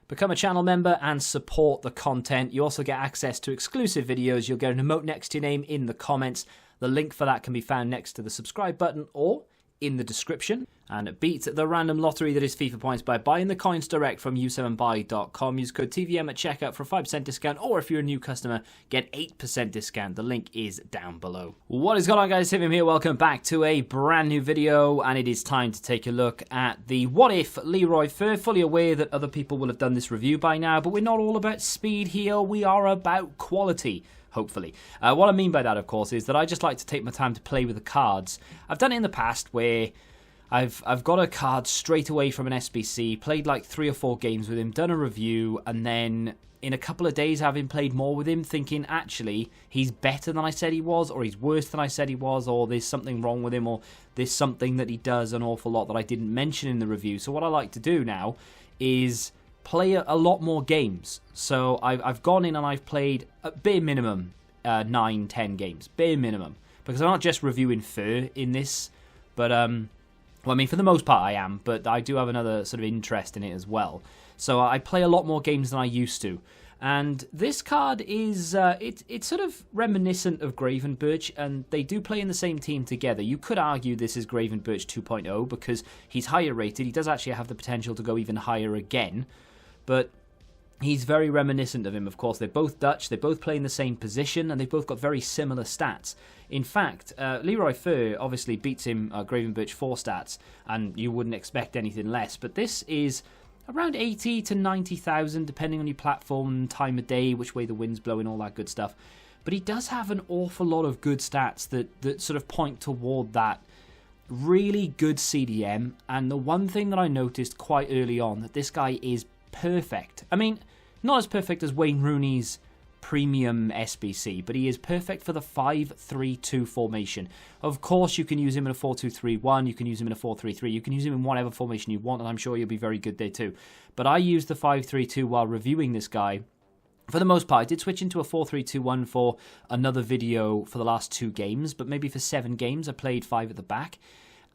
Become a channel member and support the content. You also get access to exclusive videos. You'll get an emote next to your name in the comments. The link for that can be found next to the subscribe button or in the description. And beat the random lottery that is FIFA points by buying the coins direct from u7buy.com. Use code TVM at checkout for a 5% discount, or if you're a new customer, get 8% discount. The link is down below. What is going on, guys? Tim here. Welcome back to a brand new video, and it is time to take a look at the What If Leroy Fer. Fully aware that other people will have done this review by now, but we're not all about speed here. We are about quality. Hopefully. What I mean by that, of course, is that I just like to take my time to play with the cards. I've done it in the past where I've got a card straight away from an SBC, played like 3 or 4 games with him, done a review, and then in a couple of days having played more with him, thinking actually he's better than I said he was, or he's worse than I said he was, or there's something wrong with him, or there's something that he does an awful lot that I didn't mention in the review. So what I like to do now is play a lot more games. So I've gone in and I've played at bare minimum 9-10 games, bare minimum, because I'm not just reviewing Fer in this, but well, I mean, for the most part I am, but I do have another sort of interest in it as well. So I play a lot more games than I used to. And this card is, it's sort of reminiscent of Gravenberch, and they do play in the same team together. You could argue this is Gravenberch 2.0 because he's higher rated. He does actually have the potential to go even higher again, but he's very reminiscent of him. Of course, they're both Dutch, they both play in the same position, and they've both got very similar stats. In fact, Leroy Fer obviously beats him Gravenberch 4 stats, and you wouldn't expect anything less, but this is around 80 to 90,000, depending on your platform, time of day, which way the wind's blowing, all that good stuff. But he does have an awful lot of good stats that sort of point toward that really good CDM, and the one thing that I noticed quite early on, that this guy is perfect. I mean, not as perfect as Wayne Rooney's premium SBC, but he is perfect for the 5-3-2 formation. Of course, you can use him in a 4-2-3-1, you can use him in a 4-3-3, you can use him in whatever formation you want, and I'm sure you'll be very good there too. But I used the 5-3-2 while reviewing this guy. For the most part, I did switch into a 4-3-2-1 for another video for the last 2 games, but maybe for 7 games I played 5 at the back.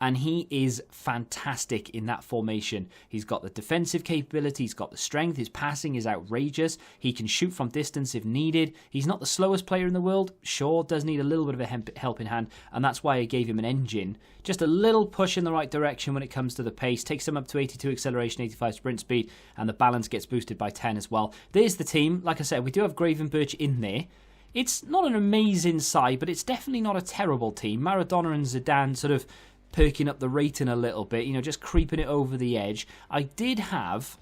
And he is fantastic in that formation. He's got the defensive capability, he's got the strength, his passing is outrageous, he can shoot from distance if needed. He's not the slowest player in the world, sure, does need a little bit of a helping hand, and that's why I gave him an engine. Just a little push in the right direction when it comes to the pace, takes him up to 82 acceleration, 85 sprint speed, and the balance gets boosted by 10 as well. There's the team. Like I said, we do have Gravenberch in there. It's not an amazing side, but it's definitely not a terrible team. Maradona and Zidane sort of perking up the rating a little bit, you know, just creeping it over the edge. I did have,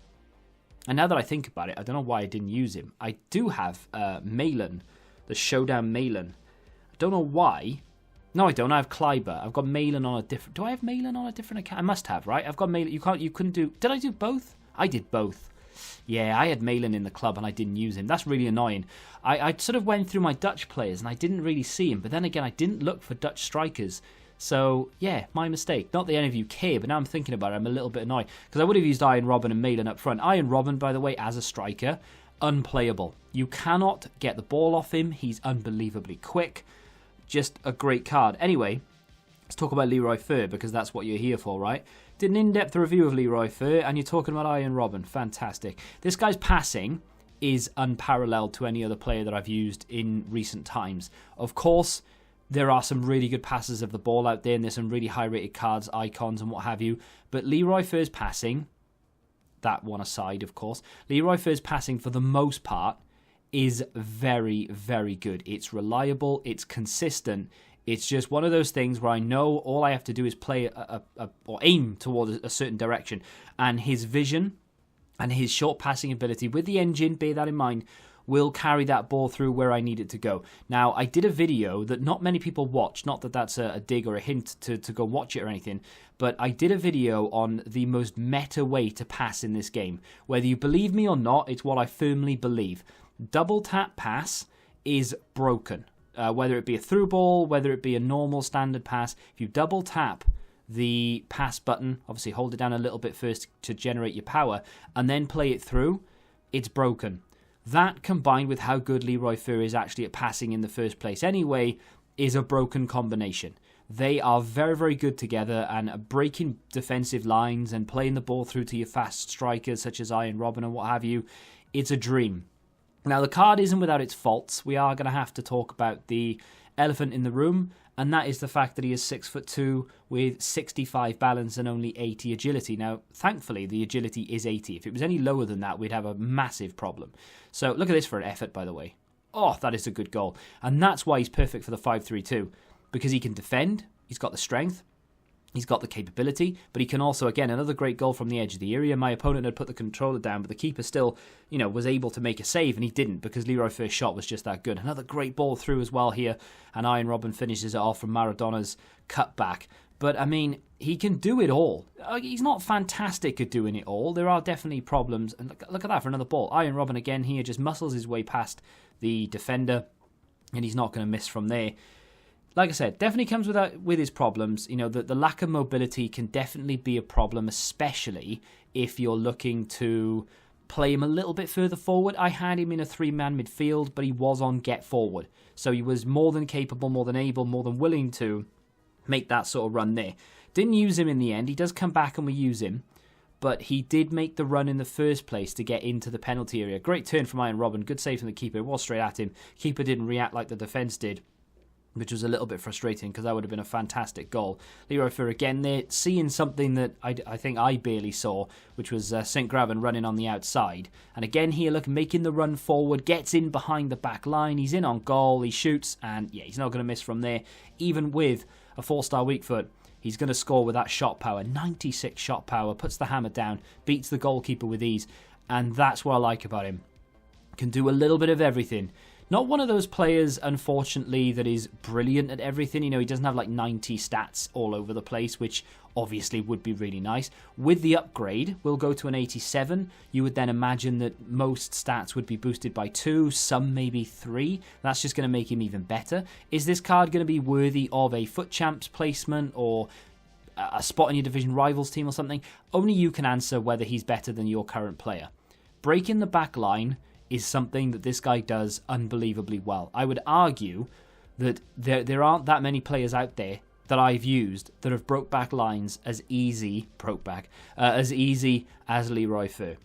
and now that I think about it, I don't know why I didn't use him. I do have Malin, the Showdown Malin. I don't know why. No, I don't. I have Kleiber. I've got Malin on a different. Do I have Malin on a different account? I must have, right? I've got Malin. You couldn't do. Did I do both? I did both. Yeah, I had Malin in the club and I didn't use him. That's really annoying. I sort of went through my Dutch players and I didn't really see him. But then again, I didn't look for Dutch strikers. So, yeah, my mistake. Not that any of you care, but now I'm thinking about it, I'm a little bit annoyed. Because I would have used Iron Robin and Malin up front. Iron Robin, by the way, as a striker, unplayable. You cannot get the ball off him. He's unbelievably quick. Just a great card. Anyway, let's talk about Leroy Fer, because that's what you're here for, right? Did an in-depth review of Leroy Fer, and you're talking about Iron Robin. Fantastic. This guy's passing is unparalleled to any other player that I've used in recent times. Of course, there are some really good passes of the ball out there, and there's some really high-rated cards, icons, and what have you. But Leroy Fer's passing, that one aside, of course, Leroy Fer's passing, for the most part, is very, very good. It's reliable, it's consistent. It's just one of those things where I know all I have to do is play or aim towards a certain direction. And his vision and his short passing ability, with the engine, bear that in mind, will carry that ball through where I need it to go. Now, I did a video that not many people watched, not that that's a dig or a hint to go watch it or anything, but I did a video on the most meta way to pass in this game. Whether you believe me or not, it's what I firmly believe. Double tap pass is broken. Whether it be a through ball, whether it be a normal standard pass, if you double tap the pass button, obviously hold it down a little bit first to generate your power, and then play it through, it's broken. That, combined with how good Leroy Fer is actually at passing in the first place anyway, is a broken combination. They are very, very good together, and breaking defensive lines and playing the ball through to your fast strikers such as Iron Robin and what have you. It's a dream. Now, the card isn't without its faults. We are going to have to talk about the elephant in the room, and that is the fact that he is 6'2" with 65 balance and only 80 agility. Now, thankfully, the agility is 80. If it was any lower than that, we'd have a massive problem. So, look at this for an effort, by the way. Oh, that is a good goal. And that's why he's perfect for the 5-3-2. Because he can defend, he's got the strength, he's got the capability, but he can also, again, another great goal from the edge of the area. My opponent had put the controller down, but the keeper still, was able to make a save, and he didn't because Leroy Fur's shot was just that good. Another great ball through as well here, and Iron Robin finishes it off from Maradona's cutback. But, I mean, he can do it all. He's not fantastic at doing it all. There are definitely problems. And look at that for another ball. Iron Robin again here just muscles his way past the defender, and he's not going to miss from there. Like I said, definitely comes with his problems. The lack of mobility can definitely be a problem, especially if you're looking to play him a little bit further forward. I had him in a 3-man midfield, but he was on get forward. So he was more than capable, more than able, more than willing to make that sort of run there. Didn't use him in the end. He does come back and we use him. But he did make the run in the first place to get into the penalty area. Great turn from Iron Robin. Good save from the keeper. It was straight at him. Keeper didn't react like the defence did, which was a little bit frustrating because that would have been a fantastic goal. Leroy Fur again there, seeing something that I think I barely saw, which was St. Graven running on the outside. And again here, look, making the run forward, gets in behind the back line. He's in on goal, he shoots, and yeah, he's not going to miss from there. Even with a 4-star weak foot, he's going to score with that shot power. 96 shot power, puts the hammer down, beats the goalkeeper with ease. And that's what I like about him. Can do a little bit of everything. Not one of those players, unfortunately, that is brilliant at everything. He doesn't have like 90 stats all over the place, which obviously would be really nice. With the upgrade, we'll go to an 87. You would then imagine that most stats would be boosted by 2, some maybe 3. That's just going to make him even better. Is this card going to be worthy of a FUT Champs placement or a spot in your division rivals team or something? Only you can answer whether he's better than your current player. Breaking the back line is something that this guy does unbelievably well. I would argue that there aren't that many players out there that I've used that have broke back lines as easy as Leroy Fur.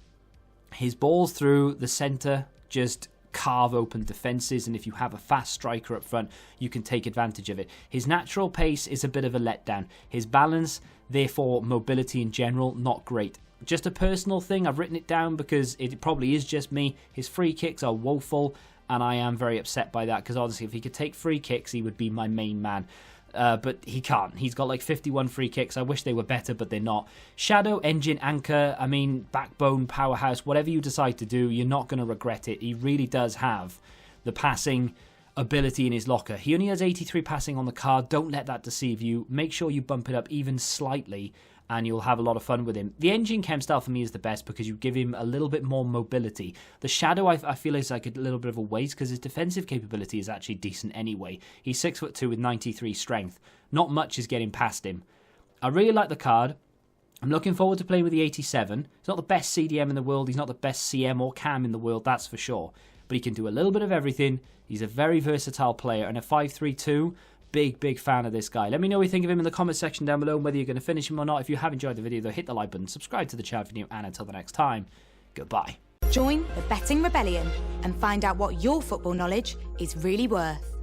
His balls through the centre just carve open defences, and if you have a fast striker up front, you can take advantage of it. His natural pace is a bit of a letdown. His balance, therefore mobility in general, not great. Just a personal thing, I've written it down because it probably is just me. His free kicks are woeful, and I am very upset by that because honestly, if he could take free kicks, he would be my main man. But he can't. He's got like 51 free kicks. I wish they were better, but they're not. Shadow, Engine, Anchor, Backbone, Powerhouse, whatever you decide to do, you're not going to regret it. He really does have the passing ability in his locker. He only has 83 passing on the card. Don't let that deceive you. Make sure you bump it up even slightly, and you'll have a lot of fun with him. The Engine Chem style for me is the best because you give him a little bit more mobility. The Shadow I feel is like a little bit of a waste because his defensive capability is actually decent anyway. He's 6'2" with 93 strength. Not much is getting past him. I really like the card. I'm looking forward to playing with the 87. He's not the best CDM in the world. He's not the best CM or CAM in the world, that's for sure. But he can do a little bit of everything. He's a very versatile player, and a 5-3-2... Big fan of this guy. Let me know what you think of him in the comment section down below and whether you're going to finish him or not. If you have enjoyed the video, though, hit the like button, subscribe to the channel if you're new, and until the next time, goodbye. Join the Betting Rebellion and find out what your football knowledge is really worth.